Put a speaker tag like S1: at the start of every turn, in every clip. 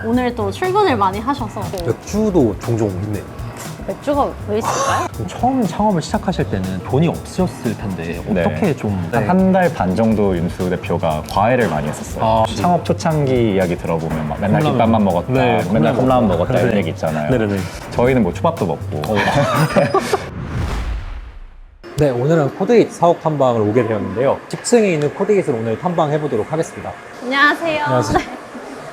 S1: 오늘 또 출근을 많이 하셔서
S2: 맥주도 종종 있네요.
S1: 맥주가 왜 있을까요?
S2: 처음 창업을 시작하실 때는 돈이 없으셨을 텐데 어떻게 좀
S3: 한 달 반 정도 윤수 대표가 과외를 많이 했었어요.
S2: 아,
S3: 창업 초창기 이야기 들어보면 막 맨날
S2: 컵라면.
S3: 김밥만 먹었다,
S2: 네,
S3: 맨날 컵라면 먹었다 이런
S2: 네.
S3: 얘기 있잖아요.
S2: 네네네.
S3: 저희는 뭐 초밥도 먹고
S2: 네, 오늘은 코드잇 사업 탐방을 오게 되었는데요. 10층에 있는 코드잇을 오늘 탐방해 보도록 하겠습니다.
S1: 안녕하세요.
S2: 안녕하세요.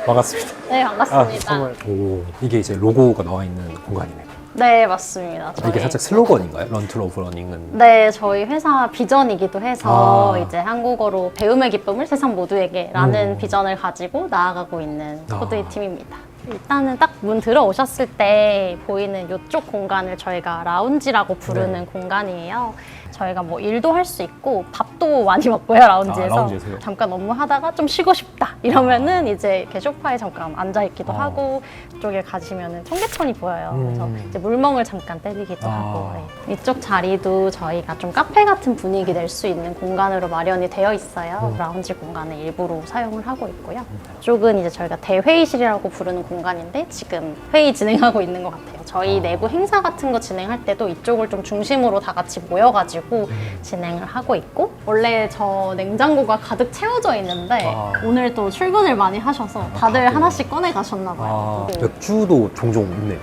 S2: 반갑습니다.
S1: 네, 반갑습니다.
S2: 선물. 오, 이게 이제 로고가 나와 있는 공간이네요.
S1: 네, 맞습니다.
S2: 이게
S1: 저희-
S2: 살짝 슬로건인가요? 런 투 러브 러닝은.
S1: 네, 저희 회사 비전이기도 해서
S2: 아.
S1: 이제 한국어로 배움의 기쁨을 세상 모두에게 라는
S2: 오.
S1: 비전을 가지고 나아가고 있는
S2: 아.
S1: 코드잇 팀입니다. 일단은 딱 문 들어오셨을 때 보이는 이쪽 공간을 저희가 라운지라고 부르는 공간이에요. 저희가 뭐 일도 할 수 있고 밥도 많이 먹고요, 라운지에서.
S2: 라운지에서요?
S1: 잠깐 업무하다가 좀 쉬고 싶다 이러면은 이제 이렇게 소파에 잠깐 앉아있기도
S2: 아.
S1: 하고 이쪽에 가시면은 청계천이 보여요. 그래서
S2: 음.
S1: 이제 물멍을 잠깐 때리기도
S2: 아.
S1: 하고 네. 이쪽 자리도 저희가 좀 카페 같은 분위기 낼 수 있는 공간으로 마련이 되어 있어요. 라운지 공간을 일부러 사용을 하고 있고요. 이쪽은 이제 저희가 대회의실이라고 부르는 공간인데 지금 회의 진행하고 있는 것 같아요. 저희 내부 행사 같은 거 진행할 때도 이쪽을 좀 중심으로 다 같이 모여가지고 진행을 하고 있고 원래 저 냉장고가 가득 채워져 있는데
S2: 아.
S1: 오늘 또 출근을 많이 하셔서 다들
S2: 다들.
S1: 하나씩 꺼내 가셨나
S2: 아,
S1: 봐요. 네.
S2: 맥주도 종종 있네요.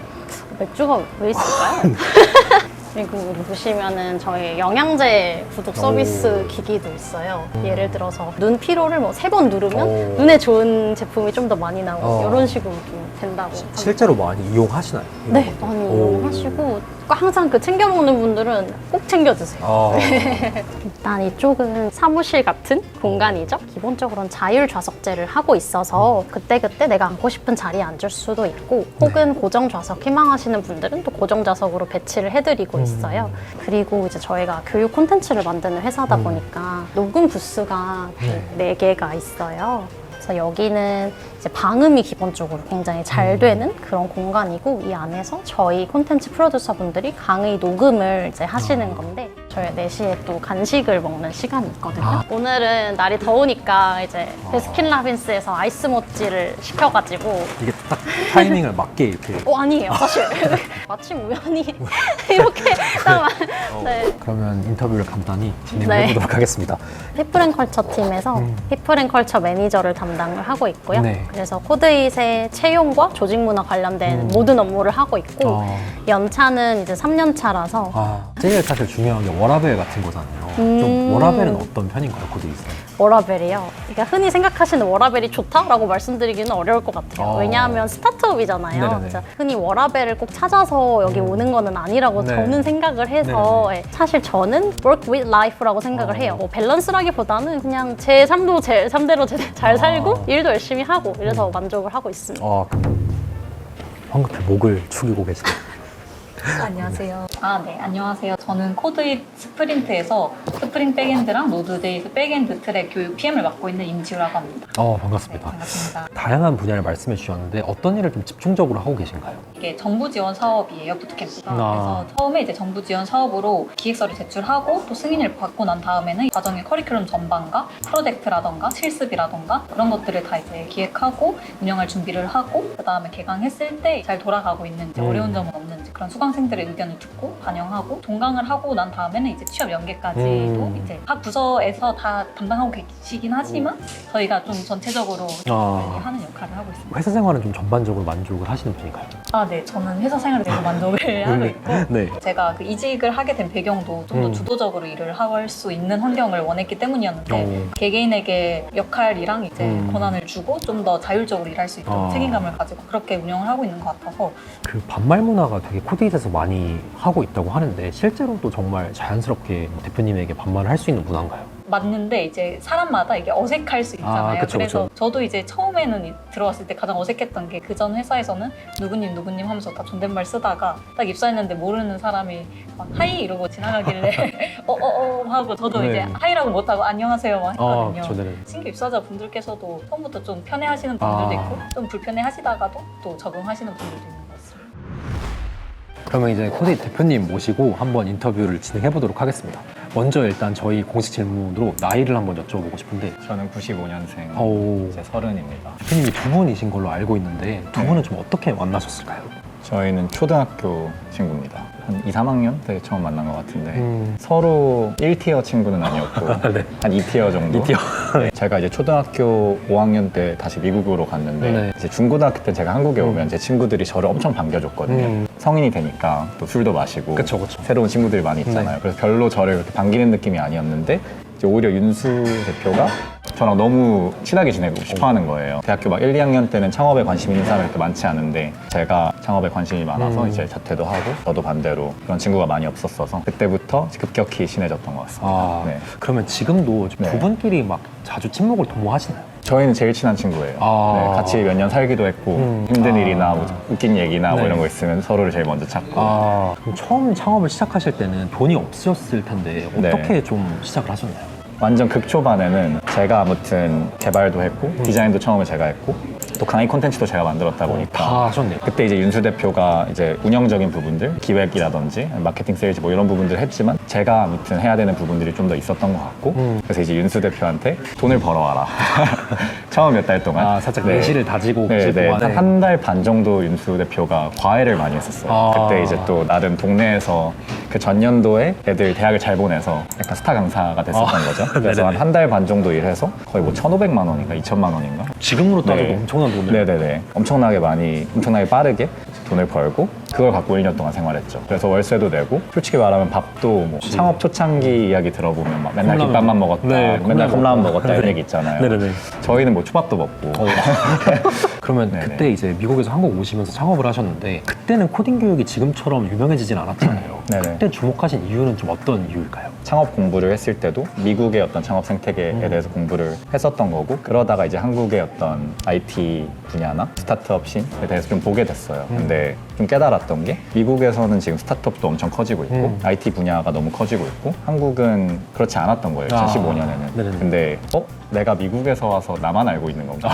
S1: 맥주가 왜 있을까요? 그리고 여기 보시면은 저희 영양제 구독 서비스
S2: 오.
S1: 기기도 있어요. 예를 들어서 눈 피로를 뭐 3번 누르면
S2: 오.
S1: 눈에 좋은 제품이 좀 더 많이 나오고
S2: 어.
S1: 이런 식으로 좀 된다고.
S2: 실제로 많이 이용하시나요? 이런
S1: 네,
S2: 것들?
S1: 많이
S2: 오.
S1: 이용하시고 항상 그 챙겨 먹는 분들은 꼭 챙겨 드세요.
S2: 아,
S1: 일단 이쪽은 사무실 같은 공간이죠. 기본적으로는 자율 좌석제를 하고 있어서 그때그때 내가 앉고 싶은 자리에 앉을 수도 있고 혹은 고정 좌석 희망하시는 분들은 또 고정 좌석으로 배치를 해드리고 있어요. 그리고 이제 저희가 교육 콘텐츠를 만드는 회사다 보니까 녹음 부스가
S2: 네.
S1: 4개가 있어요. 그래서 여기는 이제 방음이 기본적으로 굉장히 잘 되는 그런 공간이고 이 안에서 저희 콘텐츠 프로듀서 분들이 강의 녹음을 이제 하시는 건데 저희 4시에 또 간식을 먹는 시간이 있거든요.
S2: 아.
S1: 오늘은 날이 더우니까 이제 베스킨라빈스에서 아이스 모찌를 시켜가지고
S2: 이게 딱 타이밍을 맞게 이렇게.
S1: 아니에요 사실 마침 우연히 이렇게 딱 네.
S2: 그러면 인터뷰를 간단히 진행해
S1: 네.
S2: 보도록 하겠습니다.
S1: 히프앤컬처 팀에서 히프앤컬처 매니저를 담당을 하고 있고요.
S2: 네.
S1: 그래서 코드잇의 채용과 조직 문화 관련된 모든 업무를 하고 있고
S2: 아.
S1: 연차는 이제 3년 차라서
S2: 제일 사실 중요한 게 워라벨 같은 거잖아요. 좀 워라벨은 어떤 편인가요, 코드잇은?
S1: 워라벨이요. 그러니까 흔히 생각하시는 워라벨이 좋다라고 말씀드리기는 어려울 것 같아요.
S2: 아.
S1: 왜냐하면 스타트업이잖아요.
S2: 네네네.
S1: 그래서 흔히 워라벨을 꼭 찾아서 여기 오는 거는 아니라고
S2: 네.
S1: 저는 생각을 해서 사실 저는 work with life라고 생각을
S2: 아.
S1: 해요. 뭐 밸런스라기보다는 그냥 제 삶도 제 삶대로 잘 살고
S2: 아.
S1: 일도 열심히 하고 이래서 만족을 하고 있습니다.
S2: 황급히 목을 축이고 계시네요.
S4: 안녕하세요. 네, 안녕하세요. 저는 코드잇 스프린트에서 스프링 백엔드랑 노드데이즈 백엔드 트랙 교육 PM을 맡고 있는 임지우라고 합니다. 네,
S2: 반갑습니다.
S4: 반갑습니다.
S2: 다양한 분야를 말씀해 주셨는데 어떤 일을 좀 집중적으로 하고 계신가요?
S4: 이게 정부 지원 사업이에요, 부트캠프가.
S2: 아.
S4: 그래서 처음에 이제 정부 지원 사업으로 기획서를 제출하고 또 승인을 받고 난 다음에는 과정의 커리큘럼 전반과 프로젝트라던가 실습이라던가 그런 것들을 다 이제 기획하고 운영할 준비를 하고 그 다음에 개강했을 때 잘 돌아가고 있는지 어려운 점은 없는지 그런 수강생들의 의견을 듣고 반영하고 종강을 하고 난 다음에는 이제 취업 연계까지도 이제 각 부서에서 다 담당하고 계시긴 하지만 저희가 좀 전체적으로 관리하는 역할을 하고 있습니다.
S2: 회사 생활은 좀 전반적으로 만족을 하시는 분인가요?
S4: 네, 저는 회사 생활에 대해서 만족을 하고 있고
S2: 네.
S4: 제가 그 이직을 하게 된 배경도 좀 더 주도적으로 일을 할 수 있는 환경을 원했기 때문이었는데 개개인에게 역할이랑 이제 권한을 주고 좀 더 자율적으로 일할 수 있도록 책임감을 가지고 그렇게 운영을 하고 있는 것 같아서
S2: 그 반말 문화가 되게 코드잇에서 많이 하고 있다고 하는데 실제로도 정말 자연스럽게 대표님에게 반말을 할 수 있는 문화인가요?
S4: 맞는데 이제 사람마다 이게 어색할 수 있잖아요.
S2: 그쵸,
S4: 그래서
S2: 그쵸.
S4: 저도 이제 처음에는 들어왔을 때 가장 어색했던 게 그 전 회사에서는 누구님 누구님 하면서 다 존댓말 쓰다가 딱 입사했는데 모르는 사람이 막 하이 이러고 지나가길래 하고 저도
S2: 네.
S4: 이제 하이라고 못하고 안녕하세요 막 했거든요.
S2: 저는
S4: 신규 입사자 분들께서도 처음부터 좀 편해하시는 분들도 있고 좀 불편해하시다가도 또 적응하시는 분들도 있는 것 같습니다.
S2: 그러면 이제 코드잇 대표님 모시고 한번 인터뷰를 진행해 보도록 하겠습니다. 먼저 일단 저희 공식 질문으로 나이를 한번 여쭤보고 싶은데
S3: 저는 95년생
S2: 오,
S3: 이제 30입니다.
S2: 대표님이 두 분이신 걸로 알고 있는데 두
S3: 네.
S2: 분은 좀 어떻게 만나셨을까요?
S3: 저희는 초등학교 친구입니다. 한 2, 3학년 때 처음 만난 것 같은데
S2: 음.
S3: 서로 1티어 친구는 아니었고
S2: 네.
S3: 한 2티어 정도?
S2: 2티어.
S3: 네. 제가 이제 초등학교 5학년 때 다시 미국으로 갔는데
S2: 네.
S3: 이제 중고등학교 때 제가 한국에 오면 제 친구들이 저를 엄청 반겨줬거든요. 성인이 되니까 또 술도 마시고
S2: 그쵸.
S3: 새로운 친구들이 많이 있잖아요.
S2: 네.
S3: 그래서 별로 저를 그렇게 반기는 느낌이 아니었는데 이제 오히려 윤수 대표가 저랑 너무 친하게 지내고 싶어 하는 거예요. 대학교 막 1, 2학년 때는 창업에 관심 있는 사람이 그렇게 많지 않은데 제가 창업에 관심이 많아서 이제 자퇴도 하고 저도 반대로 그런 친구가 많이 없었어서 그때부터 급격히 친해졌던 것 같습니다.
S2: 아,
S3: 네.
S2: 그러면 지금도 좀 두
S3: 네.
S2: 분끼리 막 자주 친목을 도모하시나요?
S3: 저희는 제일 친한 친구예요.
S2: 아.
S3: 네, 같이 몇 년 살기도 했고 힘든
S2: 아.
S3: 일이나 뭐 웃긴 얘기나 뭐
S2: 네.
S3: 이런 거 있으면 서로를 제일 먼저 찾고
S2: 아, 그럼 처음 창업을 시작하실 때는 돈이 없으셨을 텐데 어떻게
S3: 네.
S2: 좀 시작을 하셨나요?
S3: 완전 극초반에는 제가 아무튼 개발도 했고 디자인도 처음에 제가 했고 또 강의 콘텐츠도 제가 만들었다 보니까
S2: 다 하셨네요.
S3: 그때 이제 윤수 대표가 이제 운영적인 부분들, 기획이라든지 마케팅, 세일즈 뭐 이런 부분들을 했지만 제가 아무튼 해야 되는 부분들이 좀 더 있었던 것 같고 그래서 이제 윤수 대표한테 돈을 벌어와라. 처음 몇 달 동안.
S2: 아, 살짝 내실을 다지고 계실
S3: 네.
S2: 동안에
S3: 한 달 반 정도 윤수 대표가 과외를 많이 했었어요.
S2: 아.
S3: 그때 이제 또 나름 동네에서 그 전년도에 애들 대학을 잘 보내서 약간 스타 강사가 됐었던 거죠. 그래서
S2: 네네네.
S3: 한 달 반 정도 일해서 거의 뭐 1,500만 원인가 2천만 원인가
S2: 지금으로 따져도
S3: 네.
S2: 엄청난 돈을
S3: 네네네. 엄청나게 빠르게 돈을 벌고 그걸 갖고 1년 동안 생활했죠. 그래서 월세도 내고 솔직히 말하면 밥도 뭐 창업 초창기 이야기 들어보면 막 맨날
S2: 컵라면
S3: 김밥만 먹었다,
S2: 네,
S3: 맨날
S2: 컵라면
S3: 컵라면
S2: 먹고.
S3: 먹었다 이런 얘기 있잖아요.
S2: 네네네.
S3: 저희는 뭐 초밥도 먹고
S2: 그러면
S3: 네네.
S2: 그때 이제 미국에서 한국 오시면서 창업을 하셨는데 그때는 코딩 교육이 지금처럼 유명해지진 않았잖아요.
S3: 네네.
S2: 그때 주목하신 이유는 좀 어떤 이유일까요?
S3: 창업 공부를 했을 때도 미국의 어떤 창업 생태계에 대해서 공부를 했었던 거고 그러다가 이제 한국의 어떤 IT 분야나 스타트업 씬에 대해서 좀 보게 됐어요. 근데 좀 깨달았던 게 미국에서는 지금 스타트업도 엄청 커지고 있고 IT 분야가 너무 커지고 있고 한국은 그렇지 않았던 거예요.
S2: 아,
S3: 2015년에는.
S2: 네네네.
S3: 근데 내가 미국에서 와서 나만 알고 있는 건가?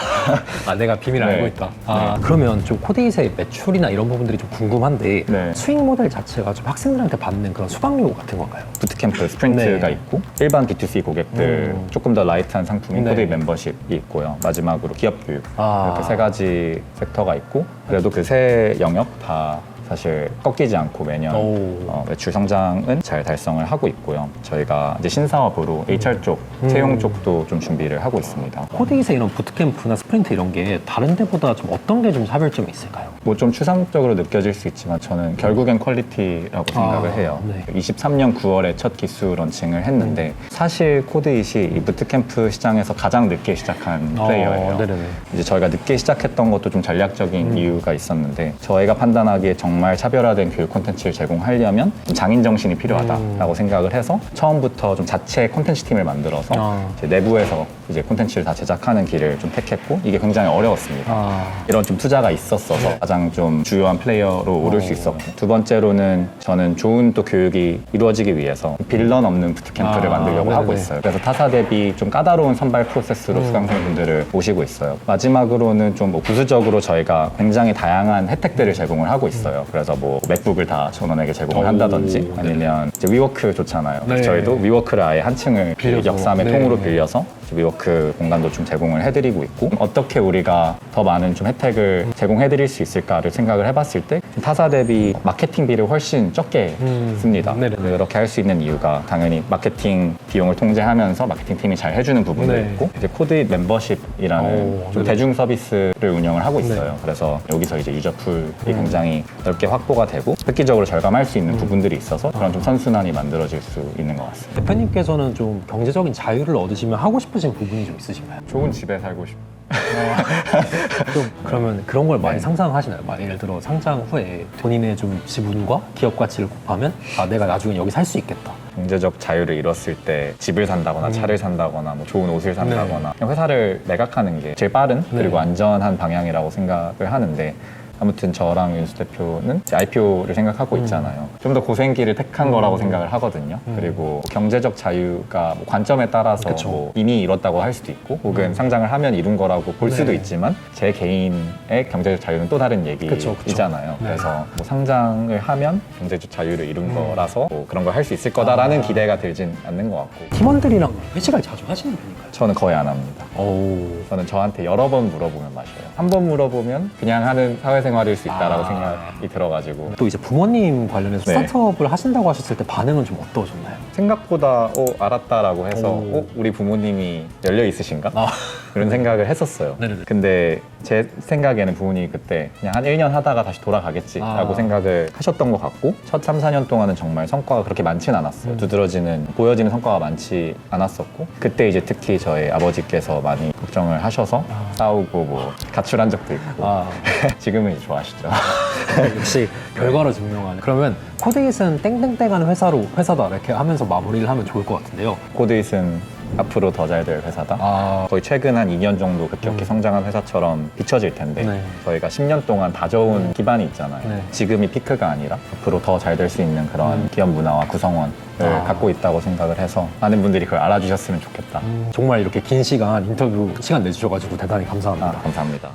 S2: 아, 내가 비밀을
S3: 네.
S2: 알고 있다. 아, 그러면 좀 코데이스의 매출이나 이런 부분들이 좀 궁금한데
S3: 네.
S2: 수익 모델 자체가 좀 학생들한테 받는 그런 수강료 같은 건가요?
S3: 부트캠프, 스프린트가
S2: 네.
S3: 있고 일반 B2C 고객들 조금 더 라이트한 상품인
S2: 네.
S3: 코데이 멤버십이 있고요. 마지막으로 기업 교육
S2: 아.
S3: 이렇게 세 가지 섹터가 있고 그래도 그 세 영역 다 사실 꺾이지 않고 매년
S2: 오.
S3: 매출 성장은 잘 달성을 하고 있고요. 저희가 이제 신사업으로 HR 쪽, 채용 쪽도 좀 준비를 하고 있습니다.
S2: 코데이스의 이런 부트캠프나 스프린트 이런 게 다른 데보다 좀 어떤 게 좀 차별점이 있을까요?
S3: 뭐 좀 추상적으로 느껴질 수 있지만 저는 결국엔 퀄리티라고 생각을 해요.
S2: 네.
S3: 23년 9월에 첫 기수 런칭을 했는데 사실 코드잇이 이 부트캠프 시장에서 가장 늦게 시작한 플레이어예요.
S2: 네네네.
S3: 이제 저희가 늦게 시작했던 것도 좀 전략적인 이유가 있었는데 저희가 판단하기에 정말 차별화된 교육 콘텐츠를 제공하려면 좀 장인 정신이 필요하다라고 생각을 해서 처음부터 좀 자체 콘텐츠 팀을 만들어서
S2: 아.
S3: 이제 내부에서 이제 콘텐츠를 다 제작하는 길을 좀 택했고 이게 굉장히 어려웠습니다.
S2: 아.
S3: 이런 좀 투자가 있었어서 가장 좀 주요한 플레이어로 오를 수 있었고 두 번째로는 저는 좋은 또 교육이 이루어지기 위해서 빌런 없는 부트캠프를
S2: 아,
S3: 만들려고
S2: 네네네.
S3: 하고 있어요. 그래서 타사 대비 좀 까다로운 선발 프로세스로 수강생분들을 모시고 있어요. 마지막으로는 좀 뭐 부수적으로 저희가 굉장히 다양한 혜택들을 제공을 하고 있어요. 그래서 뭐 맥북을 다 전원에게 제공을
S2: 오,
S3: 한다든지
S2: 네.
S3: 아니면 이제 위워크 좋잖아요.
S2: 네.
S3: 저희도 위워크를 아예 한 층을
S2: 빌려서.
S3: 역삼의
S2: 네.
S3: 통으로 빌려서 위워크 공간도 좀 제공을 해드리고 있고 어떻게 우리가 더 많은 좀 혜택을 제공해드릴 수 있을까를 생각을 해봤을 때 타사 대비 마케팅비를 훨씬 적게 씁니다.
S2: 네네네.
S3: 그렇게 할 수 있는 이유가 당연히 마케팅 비용을 통제하면서 마케팅 팀이 잘 해주는 부분도
S2: 네.
S3: 있고 이제 코드잇 멤버십이라는
S2: 오,
S3: 좀
S2: 네네.
S3: 대중 서비스를 운영을 하고 있어요.
S2: 네.
S3: 그래서 여기서 이제 유저 풀이 굉장히 넓게 확보가 되고 획기적으로 절감할 수 있는 부분들이 있어서 그런 좀 선순환이 만들어질 수 있는 것 같습니다.
S2: 대표님께서는 좀 경제적인 자유를 얻으시면 하고 싶으신 부분이 좀 있으신가요?
S3: 좋은 집에 살고 싶
S2: 좀 그러면 그런 걸 많이
S3: 네.
S2: 상상하시나요? 예를 들어 상장 후에 본인의 좀 지분과 기업 가치를 곱하면 내가 나중에 여기 살 수 있겠다.
S3: 경제적 자유를 잃었을 때 집을 산다거나 차를 산다거나 뭐 좋은 옷을 산다거나 그냥 회사를 매각하는 게 제일 빠른 그리고 안전한 방향이라고 생각을 하는데 아무튼 저랑 윤수 대표는 이제 IPO를 생각하고 있잖아요. 좀 더 고생길을 택한 거라고 생각을 하거든요. 그리고 경제적 자유가 뭐 관점에 따라서
S2: 그쵸.
S3: 뭐 이미 이뤘다고 할 수도 있고 혹은 상장을 하면 이룬 거라고 볼 수도
S2: 네.
S3: 있지만 제 개인의 경제적 자유는 또 다른 얘기잖아요.
S2: 네.
S3: 그래서 뭐 상장을 하면 경제적 자유를 이룬 거라서 뭐 그런 걸 할 수 있을 거다라는 기대가 들진 않는 것 같고
S2: 팀원들이랑 회식을 자주 하시는 편인가요?
S3: 저는 거의 안 합니다.
S2: 오.
S3: 저는 저한테 여러 번 물어보면 마셔요. 한 번 물어보면 그냥 하는 사회생활일 수 있다라고 생각이 들어가지고
S2: 또 이제 부모님 관련해서
S3: 네.
S2: 스타트업을 하신다고 하셨을 때 반응은 좀 어떠셨나요?
S3: 생각보다 알았다라고 해서
S2: 오.
S3: 우리 부모님이 열려 있으신가?
S2: 아.
S3: 그런 생각을 했었어요.
S2: 네네네.
S3: 근데 제 생각에는 부모님이 그때 그냥 한 1년 하다가 다시 돌아가겠지라고
S2: 아.
S3: 생각을 하셨던 것 같고 첫 3, 4년 동안은 정말 성과가 그렇게 많진 않았어요. 두드러지는 보여지는 성과가 많지 않았었고 그때 이제 특히 저희 아버지께서 많이 걱정을 하셔서 싸우고 뭐 가출한 적도 있고
S2: 아,
S3: 지금은 이제 좋아하시죠.
S2: 역시 결과로 증명하는. 그러면 코드잇은 땡땡땡 하는 회사다 이렇게 하면서 마무리를 하면 좋을 것 같은데요.
S3: 코드잇은 앞으로 더 잘 될 회사다.
S2: 아,
S3: 거의 최근 한 2년 정도 급격히 성장한 회사처럼 비춰질 텐데
S2: 네.
S3: 저희가 10년 동안 다져온 기반이 있잖아요.
S2: 네.
S3: 지금이 피크가 아니라 앞으로 더 잘 될 수 있는 그런 기업 문화와 구성원을 갖고 있다고 생각을 해서 많은 분들이 그걸 알아주셨으면 좋겠다.
S2: 정말 이렇게 긴 시간 인터뷰 시간 내주셔가지고 대단히 감사합니다.
S3: 감사합니다.